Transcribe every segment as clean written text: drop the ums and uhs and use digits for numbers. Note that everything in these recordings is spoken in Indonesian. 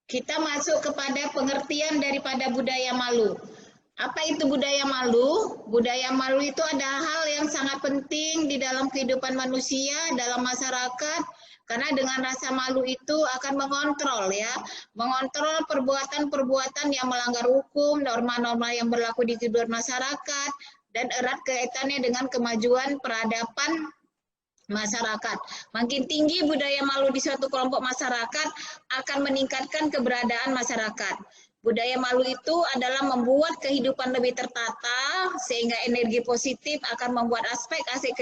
kita masuk kepada pengertian daripada budaya malu. Apa itu budaya malu? Budaya malu itu ada hal yang sangat penting di dalam kehidupan manusia, dalam masyarakat, karena dengan rasa malu itu akan mengontrol ya, mengontrol perbuatan-perbuatan yang melanggar hukum, norma-norma yang berlaku di kehidupan masyarakat, dan erat kaitannya dengan kemajuan peradaban masyarakat. Makin tinggi budaya malu di suatu kelompok masyarakat akan meningkatkan keberadaan masyarakat. Budaya malu itu adalah membuat kehidupan lebih tertata, sehingga energi positif akan membuat aspek-aspek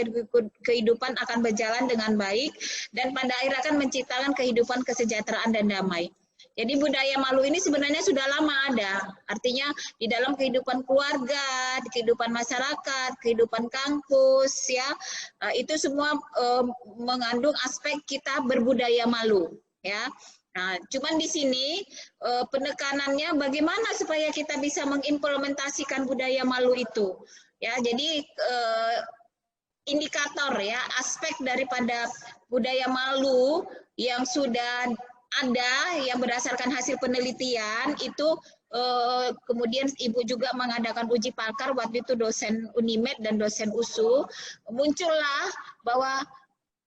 kehidupan akan berjalan dengan baik, dan pada akhirnya akan menciptakan kehidupan kesejahteraan dan damai. Jadi budaya malu ini sebenarnya sudah lama ada, artinya di dalam kehidupan keluarga, di kehidupan masyarakat, kehidupan kampus, ya itu semua mengandung aspek kita berbudaya malu, ya. Nah, cuman di sini penekanannya bagaimana supaya kita bisa mengimplementasikan budaya malu itu, ya. Jadi indikator ya, aspek daripada budaya malu yang sudah ada yang berdasarkan hasil penelitian itu kemudian Ibu juga mengadakan uji pakar, waktu itu dosen Unimed dan dosen USU, muncullah bahwa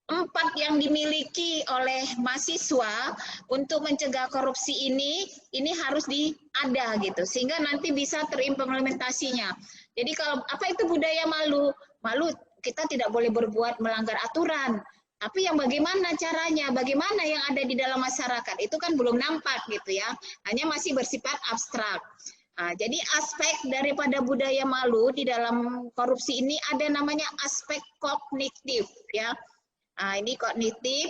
4 yang dimiliki oleh mahasiswa untuk mencegah korupsi ini harus ada gitu, sehingga nanti bisa terimplementasinya. Jadi kalau apa itu budaya malu? Malu kita tidak boleh berbuat melanggar aturan, tapi yang bagaimana caranya, bagaimana yang ada di dalam masyarakat itu kan belum nampak gitu ya, hanya masih bersifat abstrak. Nah, jadi aspek daripada budaya malu di dalam korupsi ini ada namanya aspek kognitif ya. Nah, ini kognitif.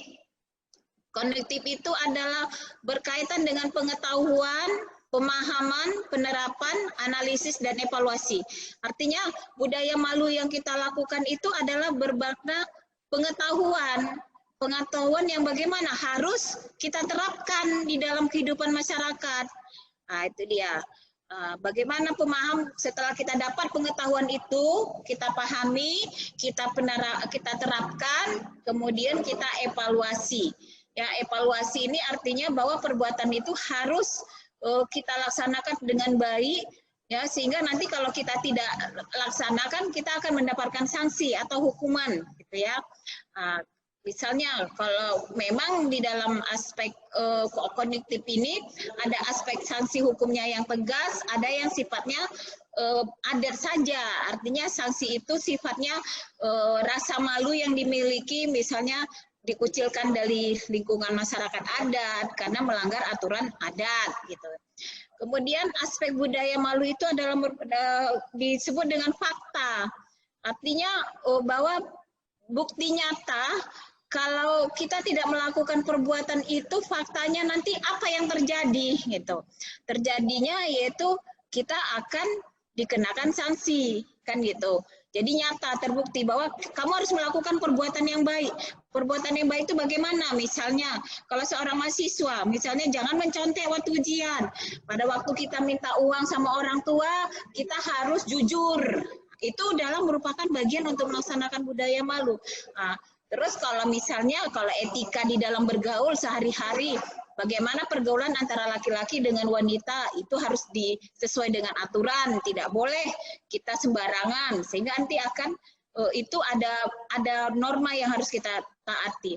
Kognitif itu adalah berkaitan dengan pengetahuan, pemahaman, penerapan, analisis, dan evaluasi. Artinya budaya malu yang kita lakukan itu adalah bermakna pengetahuan. Pengetahuan yang bagaimana harus kita terapkan di dalam kehidupan masyarakat. Nah, itu dia. Bagaimana pemaham setelah kita dapat pengetahuan itu, kita pahami, kita terapkan, kemudian kita evaluasi. Ya, evaluasi ini artinya bahwa perbuatan itu harus kita laksanakan dengan baik, ya, sehingga nanti kalau kita tidak laksanakan kita akan mendapatkan sanksi atau hukuman, gitu ya. Misalnya kalau memang di dalam aspek kognitif ini ada aspek sanksi hukumnya yang tegas, ada yang sifatnya adat saja, artinya sanksi itu sifatnya rasa malu yang dimiliki, misalnya dikucilkan dari lingkungan masyarakat adat karena melanggar aturan adat gitu. Kemudian aspek budaya malu itu adalah disebut dengan fakta, artinya bahwa bukti nyata kalau kita tidak melakukan perbuatan itu, faktanya nanti apa yang terjadi gitu. Terjadinya yaitu kita akan dikenakan sanksi kan gitu. Jadi nyata terbukti bahwa kamu harus melakukan perbuatan yang baik. Perbuatan yang baik itu bagaimana? Misalnya kalau seorang mahasiswa, misalnya jangan mencontek waktu ujian. Pada waktu kita minta uang sama orang tua, kita harus jujur. Itu adalah merupakan bagian untuk melaksanakan budaya malu. Nah, terus kalau misalnya kalau etika di dalam bergaul sehari-hari, bagaimana pergaulan antara laki-laki dengan wanita itu harus sesuai dengan aturan, tidak boleh kita sembarangan, sehingga nanti akan itu ada norma yang harus kita taati.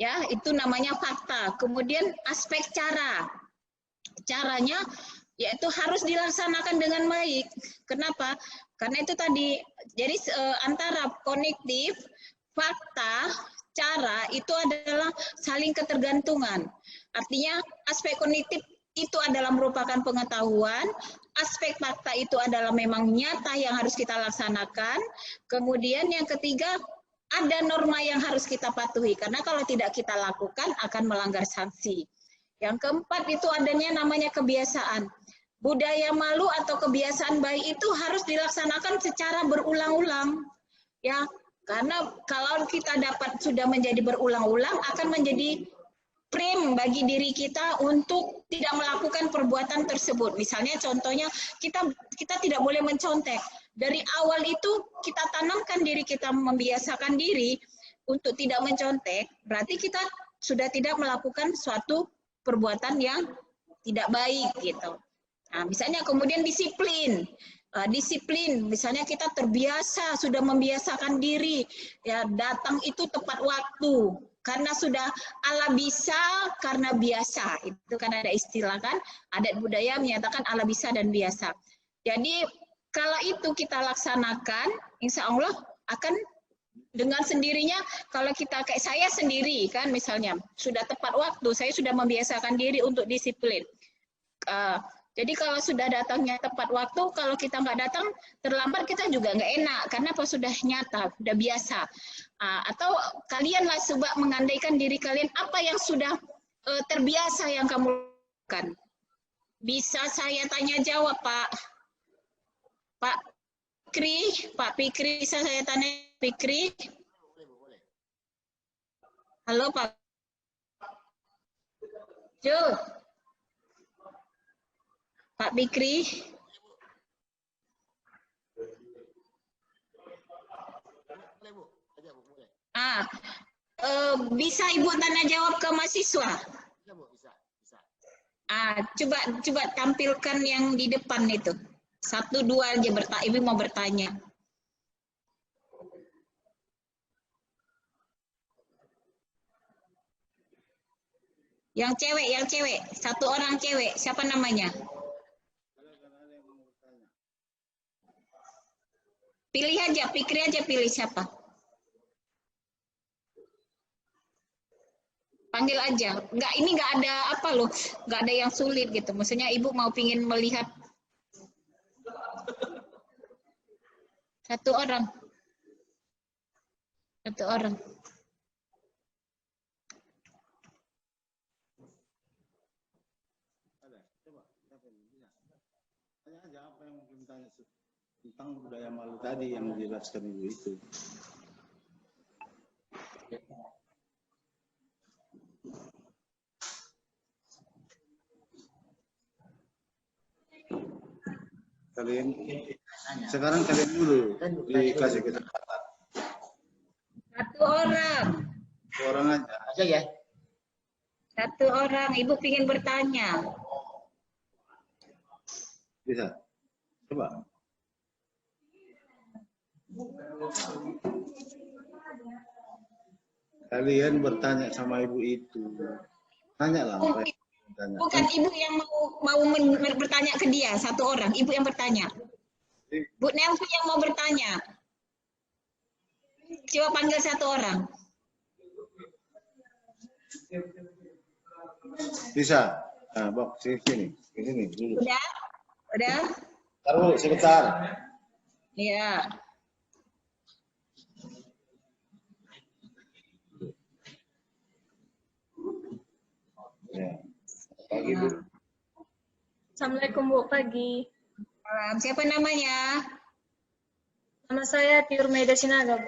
Ya, itu namanya fakta. Kemudian aspek caranya yaitu harus dilaksanakan dengan baik. Kenapa? Karena itu tadi, jadi antara kognitif, fakta, cara itu adalah saling ketergantungan. Artinya aspek kognitif itu adalah merupakan pengetahuan, aspek fakta itu adalah memang nyata yang harus kita laksanakan, kemudian yang ketiga ada norma yang harus kita patuhi, karena kalau tidak kita lakukan akan melanggar sanksi. Yang keempat itu adanya namanya kebiasaan. Budaya malu atau kebiasaan baik itu harus dilaksanakan secara berulang-ulang, ya. Karena kalau kita sudah menjadi berulang-ulang akan menjadi frame bagi diri kita untuk tidak melakukan perbuatan tersebut. Misalnya contohnya kita tidak boleh mencontek. Dari awal itu kita tanamkan diri kita, membiasakan diri untuk tidak mencontek, berarti kita sudah tidak melakukan suatu perbuatan yang tidak baik gitu. Nah, misalnya kemudian disiplin. Disiplin, misalnya kita terbiasa, sudah membiasakan diri, ya datang itu tepat waktu, karena sudah ala bisa karena biasa. Itu kan ada istilah kan, adat budaya menyatakan ala bisa dan biasa. Jadi kalau itu kita laksanakan, insya Allah akan dengan sendirinya. Kalau kita kayak saya sendiri kan, misalnya sudah tepat waktu, saya sudah membiasakan diri untuk disiplin. Jadi kalau sudah datangnya tepat waktu, kalau kita nggak datang terlambat, kita juga nggak enak karena apa, sudah nyata, sudah biasa. Atau kalianlah coba mengandaikan diri kalian apa yang sudah terbiasa yang kamu lakukan. Bisa saya tanya jawab, Pak Fikri, bisa saya tanya Fikri? Halo Pak Jo. Pak Fikri. Bisa Ibu tanya jawab ke mahasiswa? Coba tampilkan yang di depan itu. 1, 2 aja Ibu mau bertanya. Yang cewek, 1 orang cewek, siapa namanya? Pilih aja, Fikri aja pilih siapa. Panggil aja. Ini nggak ada apa loh, nggak ada yang sulit gitu. Maksudnya Ibu mau pingin melihat 1 orang. 1 orang. Tanya aja apa yang mungkin tanya tentang budaya malu tadi yang dijelaskan Ibu itu. Sekarang kalian dulu dikasih kesempatan. 1 orang. 1 orang aja ya. 1 orang. Ibu pingin bertanya. Bisa. Coba. Kalian bertanya sama Ibu itu. Tanyalah. Bukan Ibu yang mau bertanya ke dia, 1 orang. Ibu yang bertanya. Bu Nelvi yang mau bertanya. Coba panggil 1 orang. Bisa. Nah, Bok, sini dulu. Udah? Taruh sebentar. Iya. Ya. Pagi, Bu. Assalamualaikum Bu, pagi. Siapa namanya? Nama saya Nurmaida Sinaga, Bu.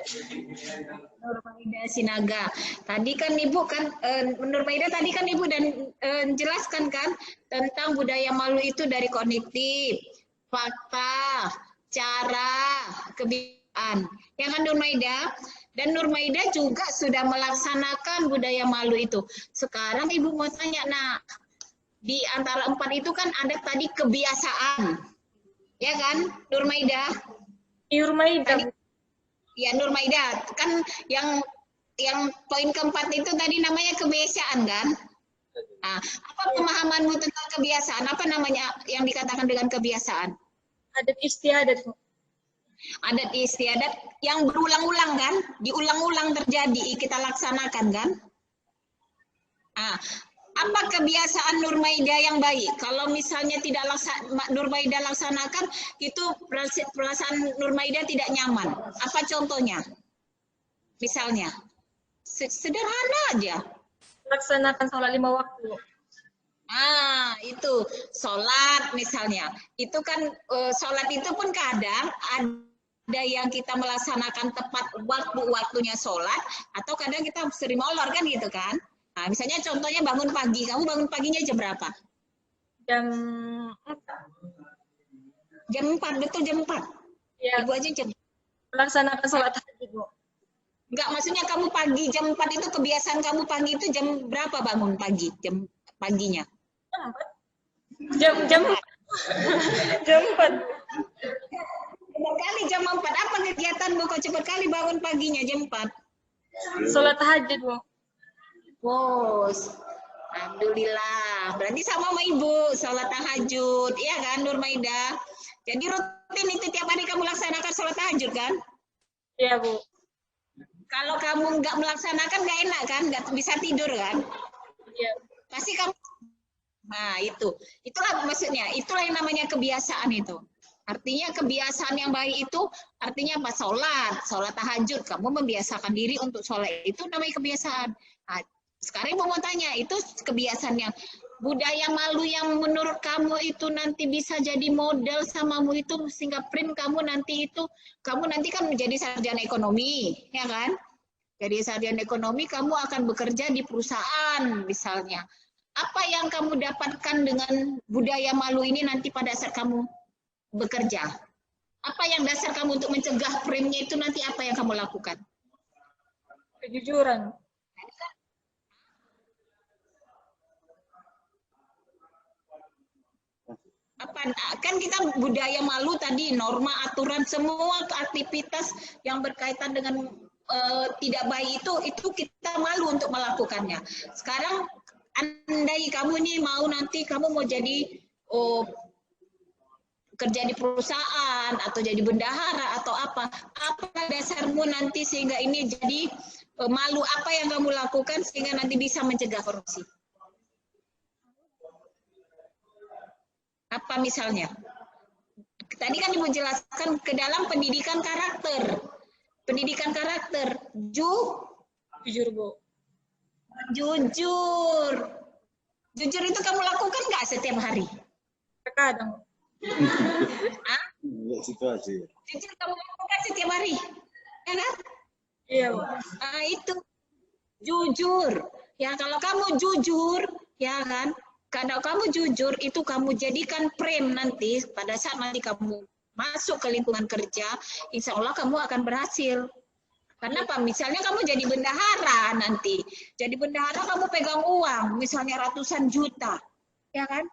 Nurmaida Sinaga. Tadi kan Ibu kan, Nurmaida tadi kan Ibu dan jelaskan kan tentang budaya malu itu dari kognitif, fakta, cara, kebiasaan. Ya kan Nurmaida? Dan Nurmaida juga sudah melaksanakan budaya malu itu. Sekarang Ibu mau tanya, nah di antara 4 itu kan ada tadi kebiasaan. Ya kan Nurmaida? Nurmaida. Ya Nurmaida, kan yang poin keempat itu tadi namanya kebiasaan kan? Nah, apa pemahamanmu tentang kebiasaan? Apa namanya yang dikatakan dengan kebiasaan? Adat istiadat. Adat istiadat yang berulang-ulang kan? Diulang-ulang terjadi, kita laksanakan kan? Nah, apa kebiasaan Nurmaida yang baik? Kalau misalnya tidak Nurmaida laksanakan, itu perasaan Nurmaida tidak nyaman. Apa contohnya? Misalnya, sederhana aja. Laksanakan sholat 5 waktu. Itu sholat misalnya. Itu kan sholat itu pun kadang ada yang kita melaksanakan tepat waktunya sholat, atau kadang kita sering molor kan gitu kan? Nah, misalnya contohnya bangun pagi. Kamu bangun paginya jam berapa? Jam 4. Jam 4, betul jam 4. Ya. Ibu aja jam. Melaksanakan sholat tahajud, Bu. Enggak, maksudnya kamu pagi jam 4 itu kebiasaan kamu pagi itu jam berapa bangun pagi? Jam paginya? Jam 4. Jam jam jam 4. Cepat kali jam 4. Apa kegiatanmu kok cepat kali bangun paginya jam 4? Sholat tahajud, Bu. Bos. Alhamdulillah. Berarti sama ibu sholat tahajud. Iya kan Nurmaida? Jadi rutin itu tiap hari kamu laksanakan sholat tahajud kan? Iya, Bu. Kalau kamu nggak melaksanakan nggak enak kan? Nggak bisa tidur kan? Iya. Pasti kamu. Nah itulah maksudnya. Itulah yang namanya kebiasaan itu. Artinya kebiasaan yang baik itu artinya apa? Sholat tahajud. Kamu membiasakan diri untuk sholat itu namanya kebiasaan. Nah, sekarang mau tanya, itu kebiasaan yang budaya malu yang menurut kamu itu nanti bisa jadi model samamu itu sehingga print kamu nanti kan menjadi sarjana ekonomi, ya kan? Jadi sarjana ekonomi kamu akan bekerja di perusahaan misalnya. Apa yang kamu dapatkan dengan budaya malu ini nanti pada saat kamu bekerja? Apa yang dasar kamu untuk mencegah printnya itu nanti apa yang kamu lakukan? Kejujuran. Apa kan kita budaya malu tadi, norma, aturan, semua aktivitas yang berkaitan dengan tidak baik itu kita malu untuk melakukannya. Sekarang andai kamu nih nanti kamu mau jadi kerja di perusahaan atau jadi bendahara atau apa dasarmu nanti sehingga ini jadi malu, apa yang kamu lakukan sehingga nanti bisa mencegah korupsi? Apa misalnya? Tadi kan Ibu jelaskan ke dalam pendidikan karakter. Pendidikan karakter. Jujur, Bu. Jujur. Jujur itu kamu lakukan nggak setiap hari? Terkadang. Lihat situasi. Jujur kamu lakukan setiap hari? Ya kan? Iya, Bu. Nah, itu. Jujur. Ya, kalau kamu jujur, ya kan? Kalau kamu jujur, itu kamu jadikan frame nanti, pada saat nanti kamu masuk ke lingkungan kerja, insya Allah kamu akan berhasil. Kenapa? Misalnya kamu jadi bendahara nanti. Jadi bendahara kamu pegang uang, misalnya ratusan juta. Ya kan?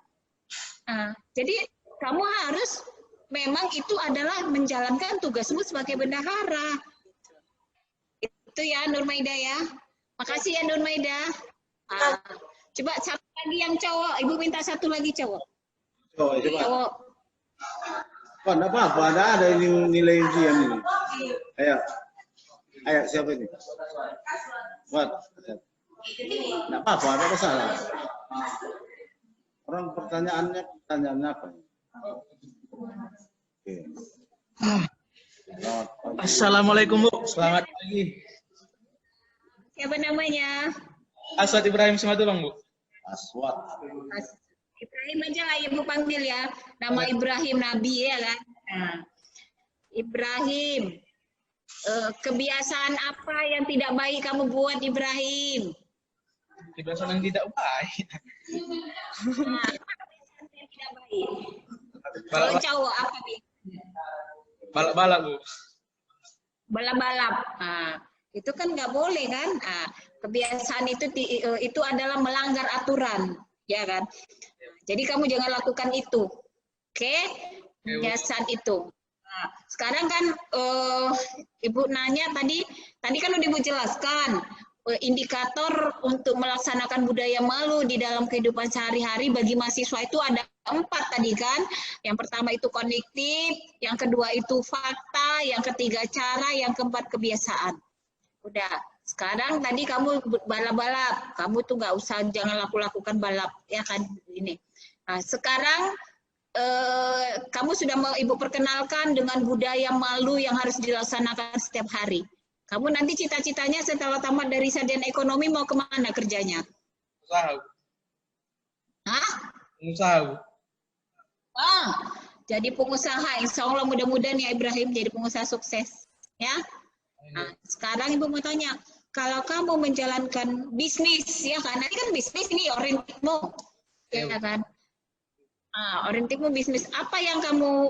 Nah, jadi kamu harus, memang itu adalah menjalankan tugasmu sebagai bendahara. Itu ya Nurmaida ya. Makasih ya Nurmaida. Coba satu lagi yang cowok, Ibu minta satu lagi cowok. Coba. Pak, enggak apa-apa, ada nilai ujian ini. Ayo, siapa ini? Buat. Enggak apa-apa, ada masalah. Orang pertanyaannya apa? Oke. Assalamualaikum, Bu. Selamat pagi. Siapa namanya? Aswad Ibrahim Simatupang, Bu. Aswad. Ibrahim aja lah Ibu panggil ya. Nama Ibrahim Nabi ya kan. Nah, Ibrahim, kebiasaan apa yang tidak baik kamu buat Ibrahim? Kebiasaan yang tidak baik. Nah, kebiasaan yang tidak baik. Kalau cowok apa nih? Balap-balap, Bu. Balap-balap. Nah, itu kan nggak boleh kan? Nah, kebiasaan itu adalah melanggar aturan, ya kan? Jadi kamu jangan lakukan itu, oke? Kebiasaan itu. Nah, sekarang kan Ibu nanya tadi kan udah Ibu jelaskan indikator untuk melaksanakan budaya malu di dalam kehidupan sehari-hari bagi mahasiswa itu ada 4 tadi kan. Yang pertama itu kognitif, yang kedua itu fakta, yang ketiga cara, yang keempat kebiasaan. Udah. Sekarang tadi kamu balap-balap, kamu tuh nggak usah, jangan lakukan balap, ya kan ini. Nah, sekarang kamu sudah mau Ibu perkenalkan dengan budaya malu yang harus dilaksanakan setiap hari. Kamu nanti cita-citanya setelah tamat dari sarjana ekonomi mau kemana kerjanya? Usaha, Bu. Hah? Usaha, Bu. Jadi pengusaha. Insya Allah mudah-mudahan ya Ibrahim jadi pengusaha sukses, ya. Nah, sekarang Ibu mau tanya, kalau kamu menjalankan bisnis, ya kan? Nanti kan bisnis ini orientasimu, ya kan? Orientasimu bisnis. Apa yang kamu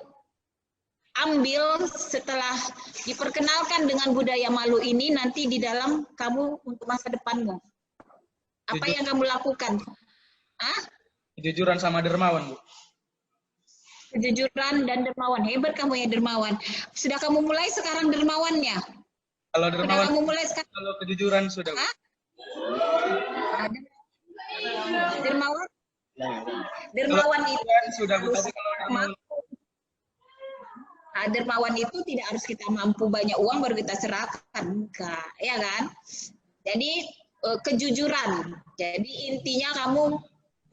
ambil setelah diperkenalkan dengan budaya malu ini nanti di dalam kamu untuk masa depanmu? Apa yang kamu lakukan? Kejujuran sama dermawan, Bu. Kejujuran dan dermawan. Hebat kamu ya dermawan. Sudah kamu mulai sekarang dermawannya? Kalau Sudah dermawan, kamu mulai sekarang? kalau kejujuran sudah, Bu. Hah? Dermawan? Dermawan itu Sudah, Bu. Tapi kalau dermawan, dermawan itu tidak harus kita mampu banyak uang baru kita serahkan, enggak, ya kan? Jadi kejujuran. Jadi intinya kamu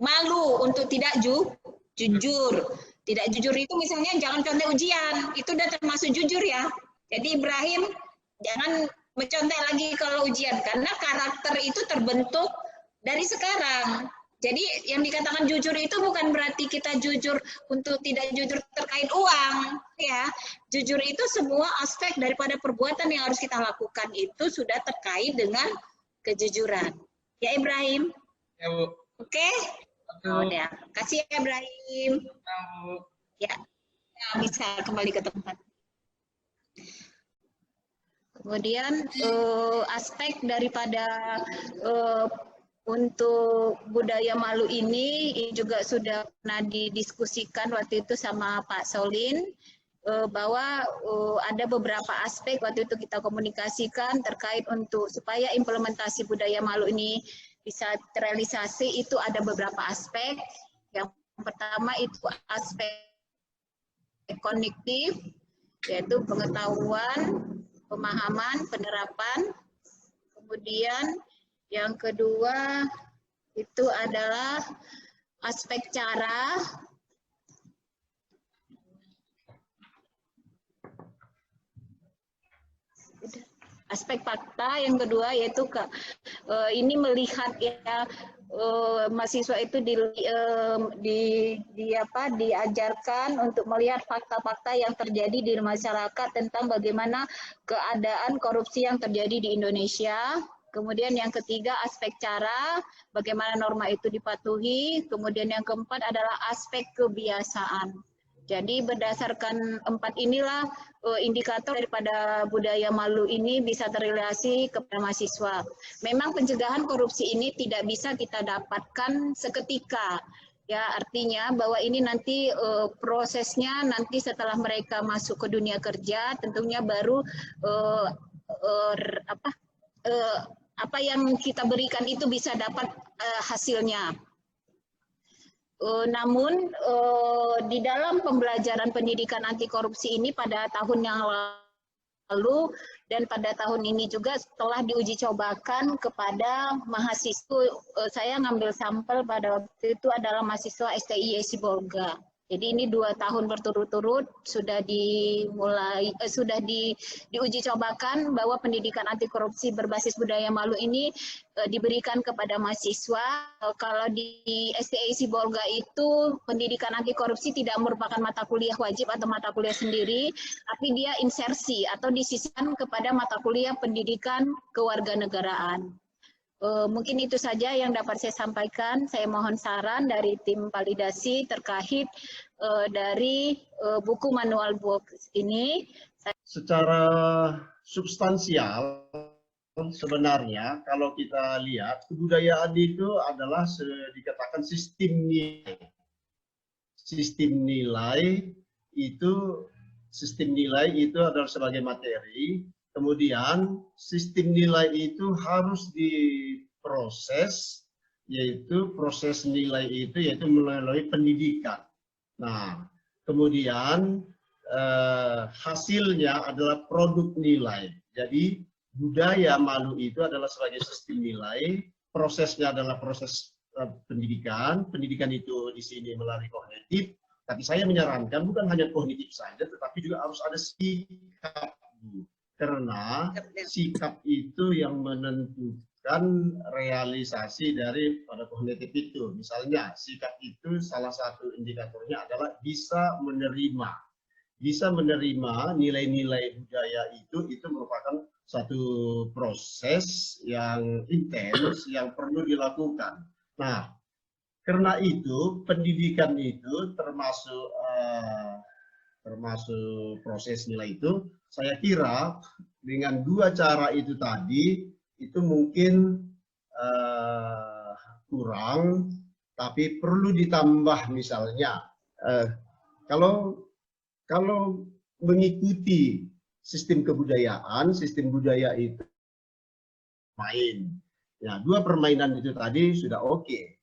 malu untuk tidak jujur. Tidak jujur itu misalnya jangan contek ujian, itu udah termasuk jujur ya. Jadi Ibrahim jangan mencontek lagi kalau ujian karena karakter itu terbentuk dari sekarang. Jadi yang dikatakan jujur itu bukan berarti kita jujur untuk tidak jujur terkait uang, ya. Jujur itu semua aspek daripada perbuatan yang harus kita lakukan itu sudah terkait dengan kejujuran. Ya Ibrahim? ya, Bu. Oke? Oh, ya. Kasih ya Ibrahim. Ya, Bu. Ya, bisa kembali ke tempat. Kemudian aspek daripada untuk budaya malu ini juga sudah pernah didiskusikan waktu itu sama Pak Solin bahwa ada beberapa aspek waktu itu kita komunikasikan terkait untuk supaya implementasi budaya malu ini bisa terrealisasi itu ada beberapa aspek. Yang pertama itu aspek kognitif yaitu pengetahuan, pemahaman, penerapan. Kemudian yang kedua itu adalah aspek cara. Aspek fakta yang kedua yaitu ini melihat ya mahasiswa itu diajarkan untuk melihat fakta-fakta yang terjadi di masyarakat tentang bagaimana keadaan korupsi yang terjadi di Indonesia. Kemudian yang ketiga aspek cara, bagaimana norma itu dipatuhi. Kemudian yang keempat adalah aspek kebiasaan. Jadi berdasarkan 4 inilah indikator daripada budaya malu ini bisa terrelasi kepada mahasiswa. Memang pencegahan korupsi ini tidak bisa kita dapatkan seketika. Ya, artinya bahwa ini nanti prosesnya nanti setelah mereka masuk ke dunia kerja tentunya baru apa yang kita berikan itu bisa dapat hasilnya. Namun di dalam pembelajaran pendidikan anti korupsi ini pada tahun yang lalu dan pada tahun ini juga telah diuji cobakan kepada mahasiswa. Saya ngambil sampel pada waktu itu adalah mahasiswa STI Sibolga. Jadi ini 2 tahun berturut-turut sudah diuji cobakan bahwa pendidikan anti korupsi berbasis budaya malu ini diberikan kepada mahasiswa. Kalau di STI Sibolga itu pendidikan anti korupsi tidak merupakan mata kuliah wajib atau mata kuliah sendiri, tapi dia insersi atau disisihkan kepada mata kuliah pendidikan kewarganegaraan. Mungkin itu saja yang dapat saya sampaikan. Saya mohon saran dari tim validasi terkait dari buku manual book ini. Secara substansial sebenarnya kalau kita lihat kebudayaan itu adalah dikatakan sistem nilai. Sistem nilai itu adalah sebagai materi. Kemudian sistem nilai itu harus diproses, yaitu proses nilai itu yaitu melalui pendidikan. Nah, kemudian hasilnya adalah produk nilai. Jadi budaya malu itu adalah sebagai sistem nilai, prosesnya adalah proses pendidikan. Pendidikan itu di sini melalui kognitif, tapi saya menyarankan bukan hanya kognitif saja, tetapi juga harus ada sikap. Karena sikap itu yang menentukan realisasi dari pada kognitif itu. Misalnya sikap itu salah satu indikatornya adalah bisa menerima. Bisa menerima nilai-nilai budaya itu merupakan satu proses yang intens yang perlu dilakukan. Nah, karena itu pendidikan itu termasuk proses nilai itu, saya kira dengan 2 cara itu tadi itu mungkin kurang, tapi perlu ditambah misalnya kalau mengikuti sistem kebudayaan, sistem budaya itu main. Ya, 2 permainan itu tadi sudah oke.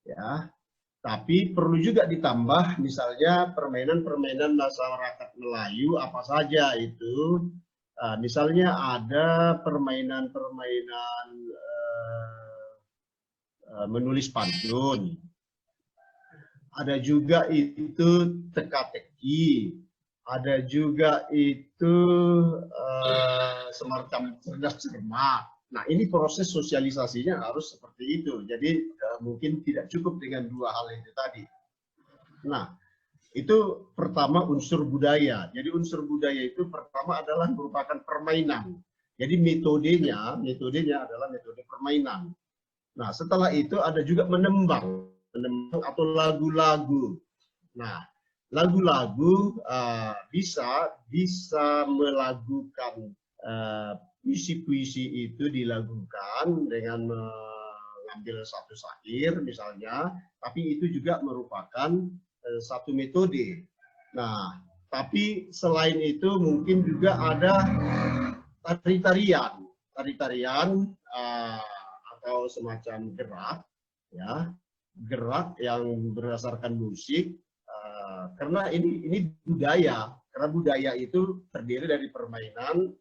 Ya. Tapi perlu juga ditambah misalnya permainan-permainan masyarakat Melayu apa saja itu. Misalnya ada permainan-permainan menulis pantun. Ada juga itu teka-teki. Ada juga itu semacam cerdas cermat. Nah, ini proses sosialisasinya harus seperti itu. Jadi mungkin tidak cukup dengan 2 hal itu tadi. Nah, itu pertama unsur budaya. Jadi unsur budaya itu pertama adalah merupakan permainan. Jadi metodenya adalah metode permainan. Nah, setelah itu ada juga menembang atau lagu-lagu. Nah, lagu-lagu bisa melakukan puisi-puisi itu dilakukan dengan mengambil satu syair misalnya, tapi itu juga merupakan satu metode. Nah, tapi selain itu mungkin juga ada tari-tarian atau semacam gerak, ya, gerak yang berdasarkan musik, karena ini budaya, karena budaya itu terdiri dari permainan,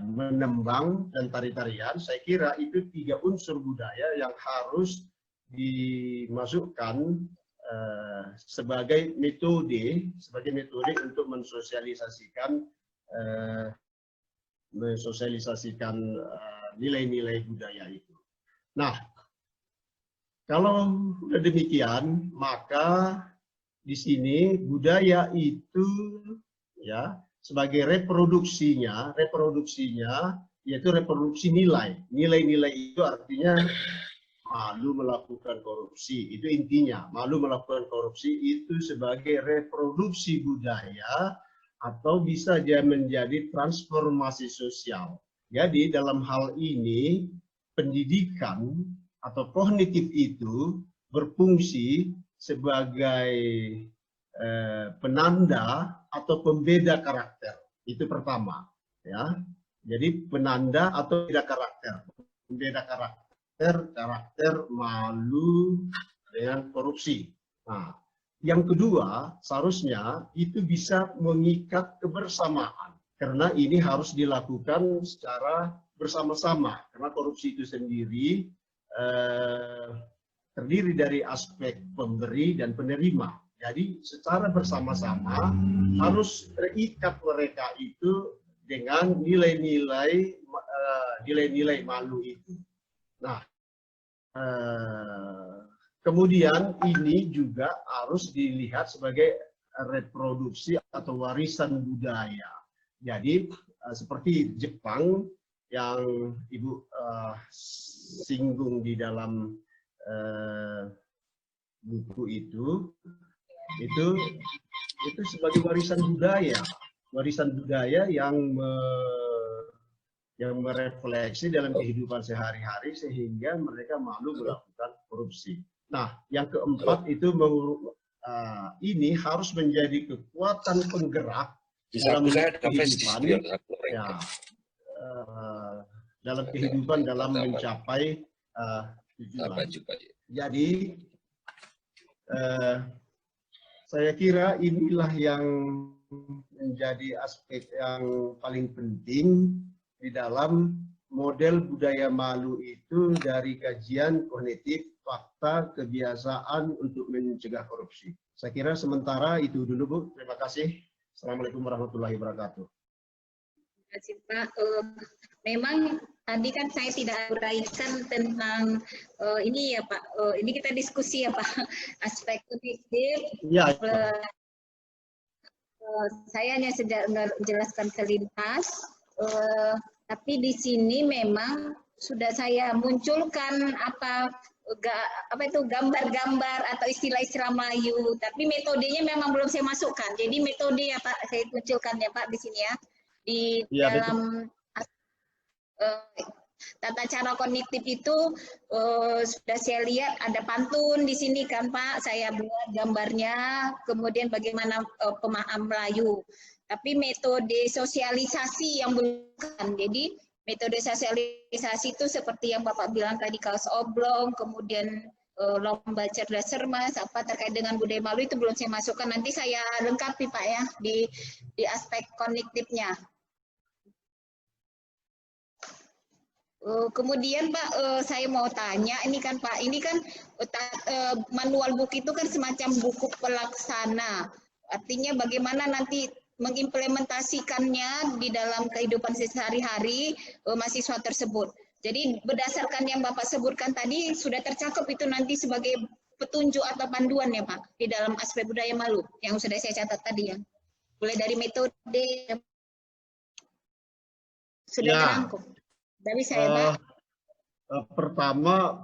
menembang dan tari-tarian. Saya kira itu 3 unsur budaya yang harus dimasukkan sebagai metode untuk mensosialisasikan nilai-nilai budaya itu. Nah, kalau sudah demikian, maka di sini budaya itu ya sebagai reproduksinya yaitu reproduksi nilai. Nilai-nilai itu artinya malu melakukan korupsi. Itu intinya. Malu melakukan korupsi itu sebagai reproduksi budaya atau bisa dia menjadi transformasi sosial. Jadi dalam hal ini pendidikan atau kognitif itu berfungsi sebagai penanda atau pembeda karakter. Itu pertama, ya. Jadi penanda atau pembeda karakter malu dengan korupsi. Nah, yang kedua, seharusnya itu bisa mengikat kebersamaan, karena ini harus dilakukan secara bersama-sama, karena korupsi itu sendiri terdiri dari aspek pemberi dan penerima. Jadi secara bersama-sama harus terikat mereka itu dengan nilai-nilai malu itu. Nah, kemudian ini juga harus dilihat sebagai reproduksi atau warisan budaya. Jadi seperti Jepang yang Ibu singgung di dalam buku itu sebagai warisan budaya yang merefleksi dalam kehidupan sehari-hari sehingga mereka malu melakukan korupsi. Nah, yang keempat itu ini harus menjadi kekuatan penggerak dalam kehidupan, ya, dalam kehidupan dalam mencapai tujuan. Jadi saya kira inilah yang menjadi aspek yang paling penting di dalam model budaya malu itu dari kajian kognitif, fakta, kebiasaan untuk mencegah korupsi. Saya kira sementara itu dulu, Bu. Terima kasih. Assalamualaikum warahmatullahi wabarakatuh. Terima kasih, Pak. Memang tadi kan saya tidak uraikan tentang ini ya, Pak. Ini kita diskusi ya, Pak. Aspek kognitif. Ya. Saya hanya sedang menjelaskan selintas. Tapi di sini memang sudah saya munculkan apa itu gambar-gambar atau istilah-istilah Melayu, tapi metodenya memang belum saya masukkan. Jadi metode ya Pak, saya munculkan ya Pak di sini ya di dalam tata cara kognitif itu sudah saya lihat ada pantun di sini kan Pak, saya buat gambarnya, kemudian bagaimana pemahaman Melayu. Tapi metode sosialisasi yang belum, jadi metode sosialisasi itu seperti yang Bapak bilang tadi, kaos oblong, kemudian lomba cerdas cermas, apa terkait dengan budaya Malu itu belum saya masukkan. Nanti saya lengkapi Pak ya di aspek kognitifnya. Kemudian Pak, saya mau tanya, ini kan Pak, ini kan manual buku itu kan semacam buku pelaksana. Artinya bagaimana nanti mengimplementasikannya di dalam kehidupan sehari-hari mahasiswa tersebut. Jadi berdasarkan yang Bapak sebutkan tadi sudah tercakup itu nanti sebagai petunjuk atau panduan ya Pak di dalam aspek budaya Malu yang sudah saya catat tadi ya. Mulai dari metode sudah terangkum. Dari saya Pak.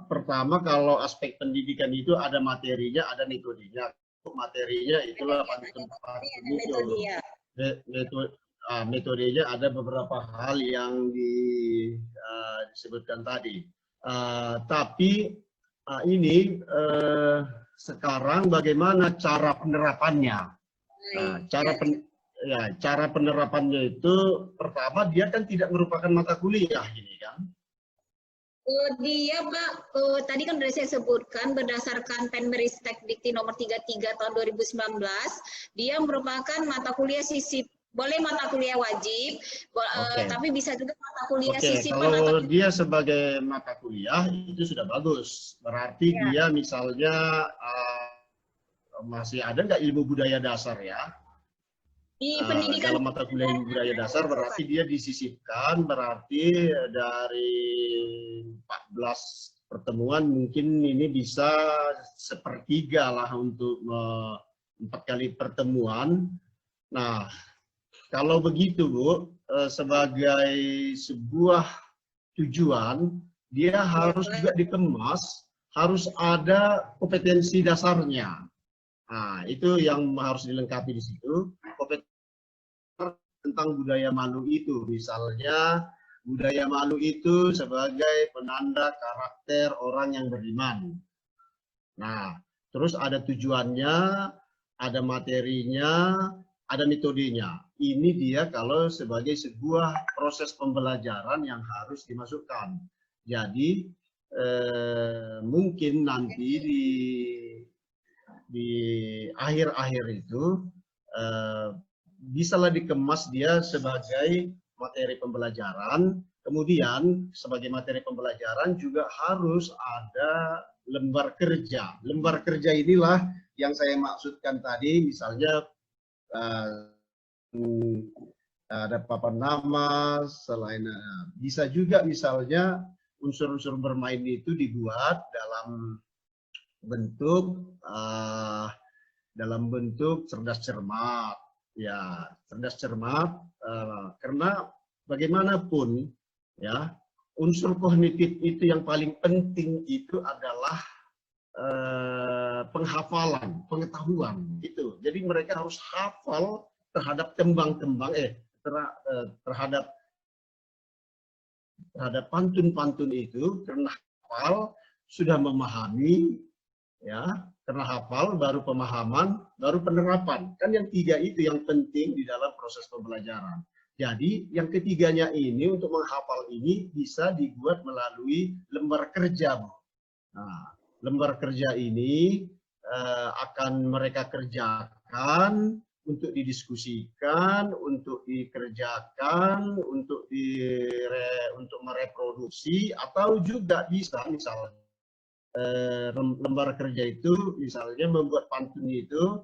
Pertama kalau aspek pendidikan itu ada materinya, ada metodenya. Materinya itulah metodenya ada beberapa hal yang disebutkan tadi. Tapi ini sekarang bagaimana cara penerapannya? Cara penerapannya itu pertama dia kan tidak merupakan mata kuliah ini kan? Dia Pak, tadi kan sudah saya sebutkan berdasarkan Penmeristek Dikti nomor 33 tahun 2019, dia merupakan mata kuliah sisip. Boleh mata kuliah wajib, tapi bisa juga mata kuliah sisipan. Kalau dia sebagai mata kuliah itu sudah bagus. Berarti dia misalnya masih ada nggak ilmu budaya dasar ya? Di pendidikan dalam mata kuliah ilmu budaya dasar berarti dia disisipkan, berarti dari 14 pertemuan mungkin ini bisa sepertiga lah untuk 4 kali pertemuan. Nah, kalau begitu Bu, sebagai sebuah tujuan, dia harus juga dikemas, harus ada kompetensi dasarnya. Nah, itu yang harus dilengkapi di situ. Kompetensi tentang budaya Malu itu, misalnya budaya Malu itu sebagai penanda karakter orang yang beriman. Nah, terus ada tujuannya, ada materinya, ada metodenya. Ini dia kalau sebagai sebuah proses pembelajaran yang harus dimasukkan. Jadi mungkin nanti di akhir-akhir itu bisalah dikemas dia sebagai materi pembelajaran. Kemudian sebagai materi pembelajaran juga harus ada lembar kerja. Lembar kerja inilah yang saya maksudkan tadi, misalnya ada papan nama, selain bisa juga misalnya unsur-unsur bermain itu dibuat dalam bentuk cerdas cermat. Ya, cerdas cermat, karena bagaimanapun ya unsur kognitif itu yang paling penting itu adalah penghafalan, pengetahuan itu. Jadi mereka harus hafal terhadap kembang-kembang terhadap pantun-pantun itu, karena hafal sudah memahami ya. Karena hafal, baru pemahaman, baru penerapan. Kan yang tiga itu yang penting di dalam proses pembelajaran. Jadi yang ketiganya ini untuk menghafal ini bisa dibuat melalui lembar kerja. Nah, lembar kerja ini akan mereka kerjakan untuk didiskusikan, untuk dikerjakan, untuk mereproduksi, atau juga bisa misalnya lembar kerja itu misalnya membuat pantun itu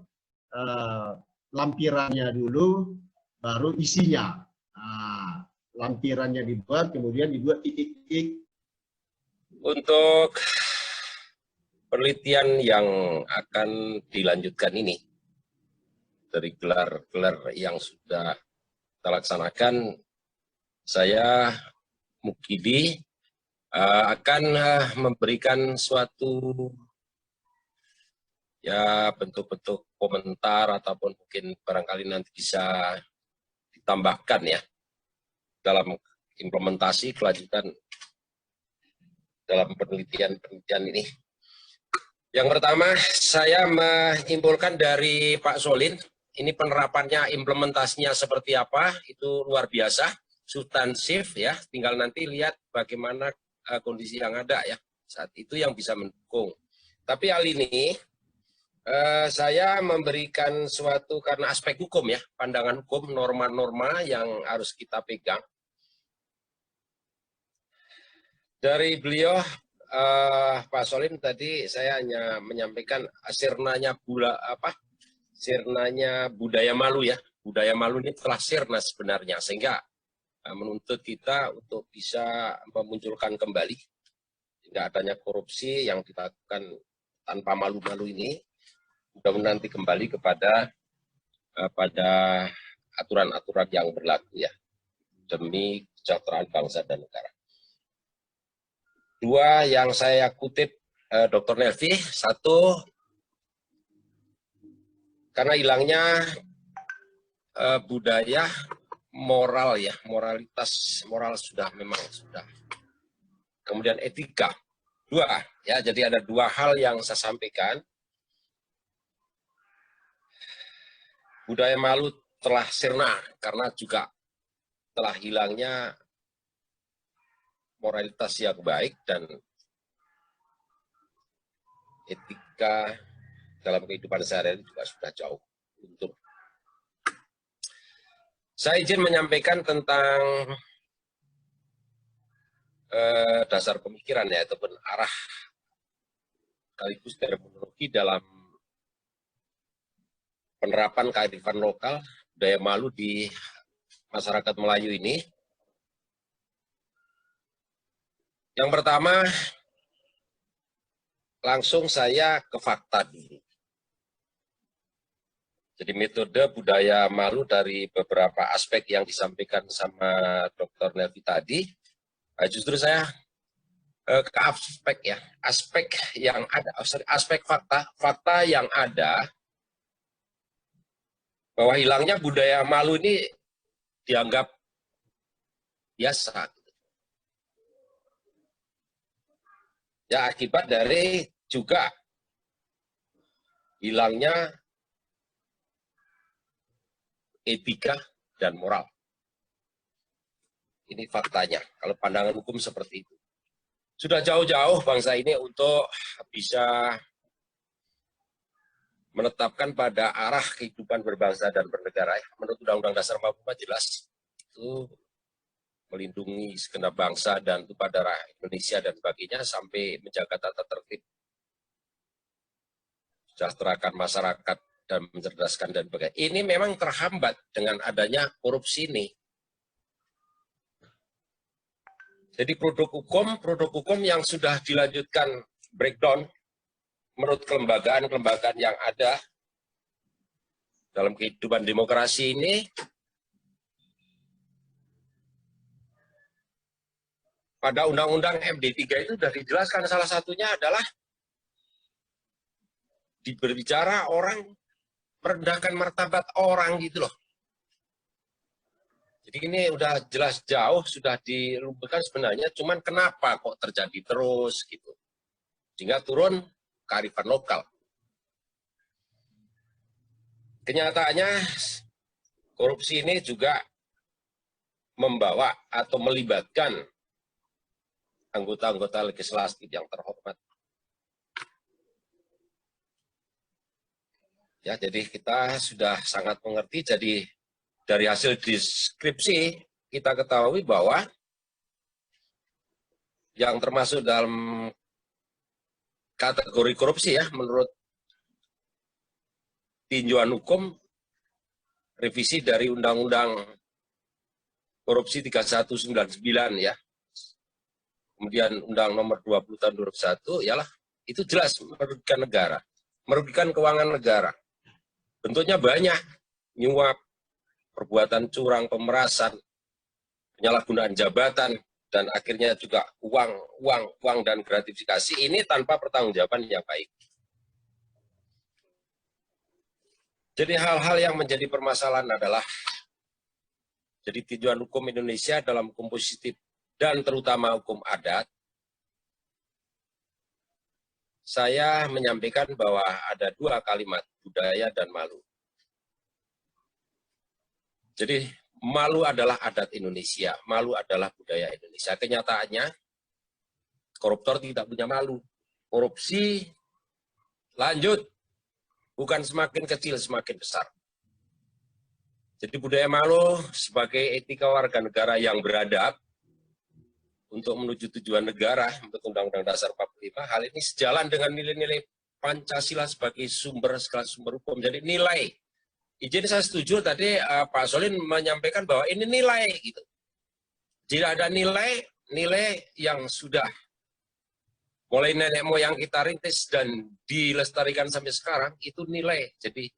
lampirannya dulu baru isinya. Nah, lampirannya dibuat, kemudian dibuat titik-titik. Untuk penelitian yang akan dilanjutkan ini dari gelar-gelar yang sudah kita laksanakan, saya Mukidi akan memberikan suatu ya bentuk-bentuk komentar ataupun mungkin barangkali nanti bisa ditambahkan ya dalam implementasi kelanjutan dalam penelitian ini. Yang pertama, saya menyimpulkan dari Pak Solin, ini penerapannya, implementasinya seperti apa, itu luar biasa, substansif ya, tinggal nanti lihat bagaimana kondisi yang ada ya, saat itu yang bisa mendukung. Tapi hal ini, saya memberikan suatu, karena aspek hukum ya, pandangan hukum, norma-norma yang harus kita pegang. Dari beliau, Pak Solin tadi saya hanya menyampaikan sirnanya budaya malu ya. Budaya malu ini telah sirna sebenarnya, sehingga menuntut kita untuk bisa memunculkan kembali tidak adanya korupsi yang dilakukan tanpa malu-malu ini. Mudah-mudahan nanti kembali kepada pada aturan-aturan yang berlaku ya, demi kesejahteraan bangsa dan negara. Dua yang saya kutip Dr. Nelvi, satu, karena hilangnya budaya moral ya, moral sudah memang sudah. Kemudian etika, dua ya, jadi ada dua hal yang saya sampaikan. Budaya malu telah sirna karena juga telah hilangnya moralitas yang baik dan etika dalam kehidupan sehari-hari juga sudah jauh luntur. Saya izin menyampaikan tentang dasar pemikiran ya, ataupun arah sekaligus terminologi dalam penerapan kearifan lokal, budaya malu di masyarakat Melayu ini. Yang pertama, langsung saya ke fakta dulu. Jadi metode budaya malu dari beberapa aspek yang disampaikan sama Dr. Nelvi tadi, justru saya ke aspek yang ada, aspek fakta yang ada, bahwa hilangnya budaya malu ini dianggap biasa. Ya, akibat dari juga hilangnya etika dan moral. Ini faktanya, kalau pandangan hukum seperti itu. Sudah jauh-jauh bangsa ini untuk bisa menetapkan pada arah kehidupan berbangsa dan bernegara. Menurut Undang-Undang Dasar 45 jelas, itu melindungi segenap bangsa dan tumpah darah Indonesia dan sebagainya, sampai menjaga tata tertib, sejahterakan masyarakat dan mencerdaskan dan sebagainya. Ini memang terhambat dengan adanya korupsi ini. Jadi produk hukum yang sudah dilanjutkan breakdown menurut kelembagaan-kelembagaan yang ada dalam kehidupan demokrasi ini, pada Undang-Undang MD 3 itu sudah dijelaskan, salah satunya adalah berbicara orang, merendahkan martabat orang gitu loh. Jadi ini udah jelas jauh, sudah dilumpuhkan sebenarnya, cuman kenapa kok terjadi terus gitu. Sehingga turun kearifan lokal. Kenyataannya korupsi ini juga membawa atau melibatkan anggota-anggota legislatif yang terhormat. Ya, jadi kita sudah sangat mengerti. Jadi dari hasil deskripsi kita ketahui bahwa yang termasuk dalam kategori korupsi ya, menurut tinjauan hukum revisi dari Undang-Undang Korupsi 3199 ya. Kemudian Undang Nomor 20 tahun 2001, ialah itu jelas merugikan negara, merugikan keuangan negara. Bentuknya banyak, nyuap, perbuatan curang, pemerasan, penyalahgunaan jabatan, dan akhirnya juga uang dan gratifikasi ini tanpa pertanggungjawaban yang baik. Jadi hal-hal yang menjadi permasalahan adalah, jadi tinjauan hukum Indonesia dalam hukum positif dan terutama hukum adat, saya menyampaikan bahwa ada dua kalimat, budaya dan malu. Jadi malu adalah adat Indonesia, malu adalah budaya Indonesia. Kenyataannya koruptor tidak punya malu. Korupsi lanjut, bukan semakin kecil semakin besar. Jadi budaya malu sebagai etika warga negara yang beradab untuk menuju tujuan negara untuk Undang-Undang Dasar 45, hal ini sejalan dengan nilai-nilai Pancasila sebagai segala sumber hukum. Jadi nilai. Izin saya setuju tadi Pak Solin menyampaikan bahwa ini nilai gitu. Jika ada nilai yang sudah mulai nenek moyang kita rintis dan dilestarikan sampai sekarang, itu nilai. Jadi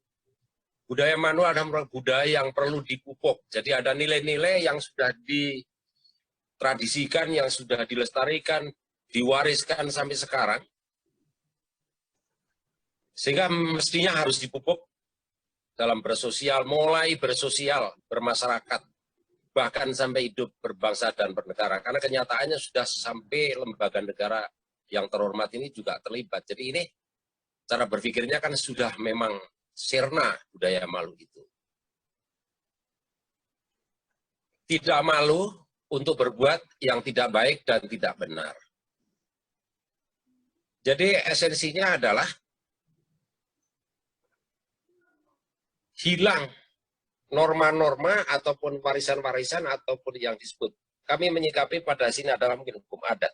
budaya manual adalah budaya yang perlu dipupuk. Jadi ada nilai-nilai yang sudah ditradisikan, yang sudah dilestarikan, diwariskan sampai sekarang. Sehingga mestinya harus dipupuk dalam bersosial, mulai bersosial, bermasyarakat, bahkan sampai hidup berbangsa dan bernegara. Karena kenyataannya sudah sampai lembaga negara yang terhormat ini juga terlibat. Jadi ini cara berpikirnya kan sudah memang sirna budaya malu itu. Tidak malu untuk berbuat yang tidak baik dan tidak benar. Jadi esensinya adalah hilang norma-norma ataupun warisan-warisan ataupun yang disebut. Kami menyikapi pada sini adalah mungkin hukum adat.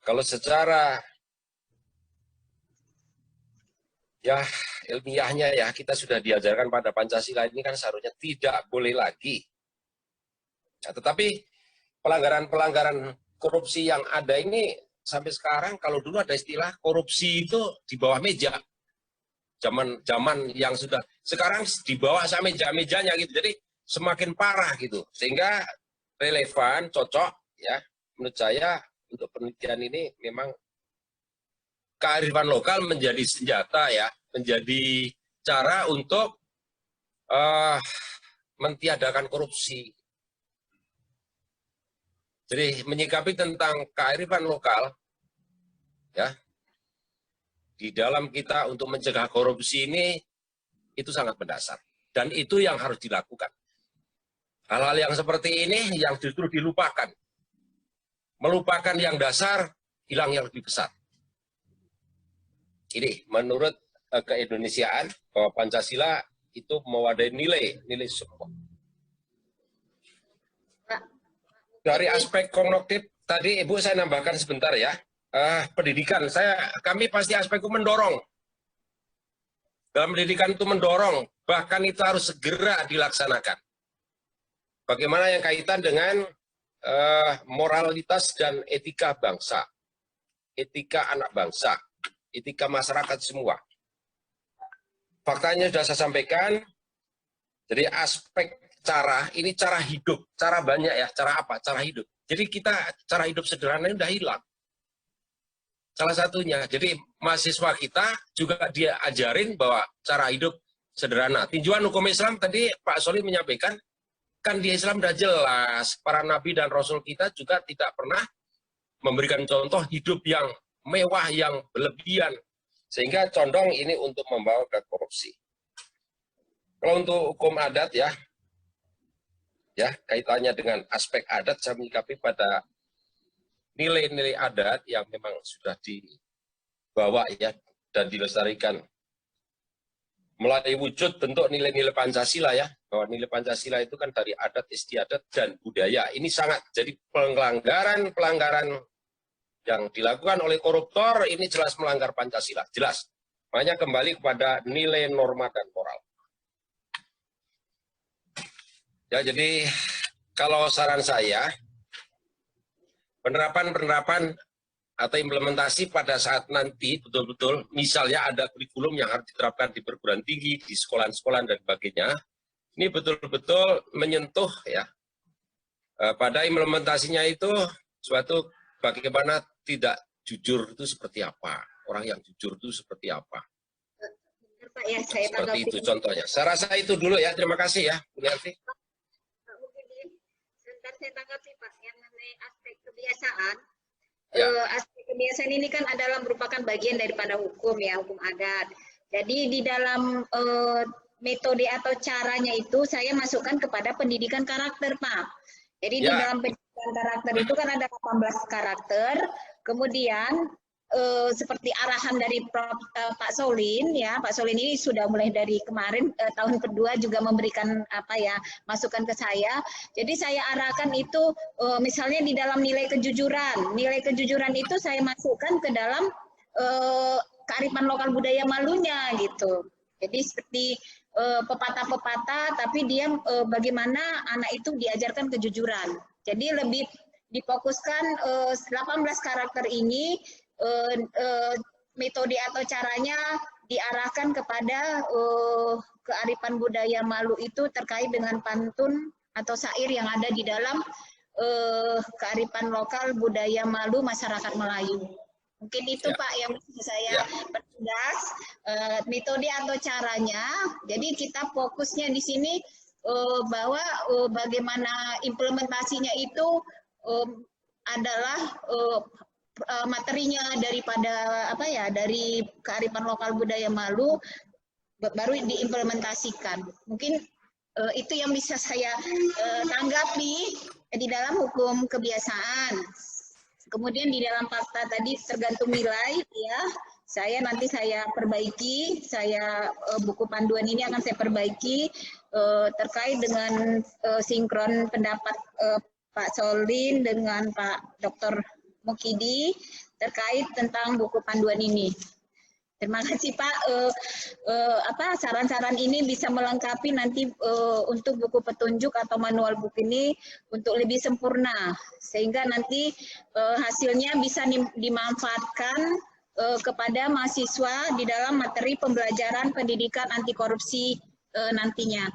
Kalau secara ya ilmiahnya ya kita sudah diajarkan pada Pancasila ini kan seharusnya tidak boleh lagi. Ya, tetapi pelanggaran-pelanggaran korupsi yang ada ini sampai sekarang, kalau dulu ada istilah korupsi itu di bawah meja. Zaman yang sudah sekarang di bawah sama meja-mejanya gitu. Jadi semakin parah gitu. Sehingga relevan, cocok ya menurut saya untuk penelitian ini memang kearifan lokal menjadi senjata ya, menjadi cara untuk mentiadakan korupsi. Jadi menyikapi tentang kearifan lokal ya di dalam kita untuk mencegah korupsi ini itu sangat mendasar dan itu yang harus dilakukan. Hal-hal yang seperti ini yang justru dilupakan. Melupakan yang dasar, hilang yang lebih besar. Ini menurut keindonesiaan bahwa Pancasila itu mewadai nilai semua. Dari aspek kognitif tadi Ibu saya nambahkan sebentar ya. Pendidikan, kami pasti aspekku mendorong. Dalam pendidikan itu mendorong, bahkan itu harus segera dilaksanakan. Bagaimana yang kaitan dengan moralitas dan etika bangsa, etika anak bangsa, etika masyarakat semua. Faktanya sudah saya sampaikan, jadi aspek cara, ini cara hidup, cara banyak ya, cara apa? Cara hidup. Jadi kita, cara hidup sederhana ini sudah hilang. Salah satunya, jadi mahasiswa kita juga dia ajarin bahwa cara hidup sederhana. Tinjauan hukum Islam tadi Pak Solih menyampaikan, kan di Islam sudah jelas, para nabi dan rasul kita juga tidak pernah memberikan contoh hidup yang mewah, yang berlebihan. Sehingga condong ini untuk membawa ke korupsi. Kalau untuk hukum adat ya kaitannya dengan aspek adat, saya menyikapi pada nilai-nilai adat yang memang sudah dibawa ya dan dilestarikan melalui wujud bentuk nilai-nilai Pancasila ya, bahwa nilai Pancasila itu kan dari adat, istiadat, dan budaya. Ini sangat jadi pelanggaran yang dilakukan oleh koruptor ini jelas melanggar Pancasila, jelas. Makanya kembali kepada nilai norma dan moral. Ya, jadi kalau saran saya penerapan atau implementasi pada saat nanti betul-betul misalnya ada kurikulum yang harus diterapkan di perguruan tinggi, di sekolah-sekolah dan sebagainya, ini betul-betul menyentuh ya pada implementasinya itu suatu bagaimana tidak jujur itu seperti apa, orang yang jujur itu seperti apa. Pak, ya, saya seperti itu contohnya. Saya rasa itu dulu ya, terima kasih ya Bu Nerti. Sebentar saya tanggapi Pak, yang mengenai aspek kebiasaan. Ya. Aspek Pembiasan ini kan adalah merupakan bagian daripada hukum ya, hukum adat. Jadi di dalam metode atau caranya itu saya masukkan kepada pendidikan karakter, Pak. Jadi di dalam pendidikan karakter itu kan ada 18 karakter, kemudian seperti arahan dari Pak Solin ya, Pak Solin ini sudah mulai dari kemarin tahun kedua juga memberikan masukan ke saya. Jadi saya arahkan itu misalnya di dalam nilai kejujuran itu saya masukkan ke dalam kearifan lokal budaya Malunya gitu. Jadi seperti pepatah-pepatah, tapi dia bagaimana anak itu diajarkan kejujuran. Jadi lebih difokuskan 18 karakter ini. Metode atau caranya diarahkan kepada kearifan budaya Malu itu terkait dengan pantun atau syair yang ada di dalam kearifan lokal budaya Malu masyarakat Melayu. Mungkin itu Pak yang bisa saya pertegas metode atau caranya. Jadi kita fokusnya di sini bahwa bagaimana implementasinya itu adalah materinya daripada dari kearifan lokal budaya Malu baru diimplementasikan. Mungkin itu yang bisa saya tanggapi di dalam hukum kebiasaan. Kemudian di dalam fakta tadi tergantung nilai ya. Nanti saya perbaiki, buku panduan ini akan saya perbaiki terkait dengan sinkron pendapat Pak Solin dengan Pak Dr. Mukidi terkait tentang buku panduan ini. Terima kasih Pak. Saran-saran ini bisa melengkapi nanti untuk buku petunjuk atau manual buku ini untuk lebih sempurna, sehingga nanti hasilnya bisa dimanfaatkan kepada mahasiswa di dalam materi pembelajaran pendidikan anti korupsi nantinya.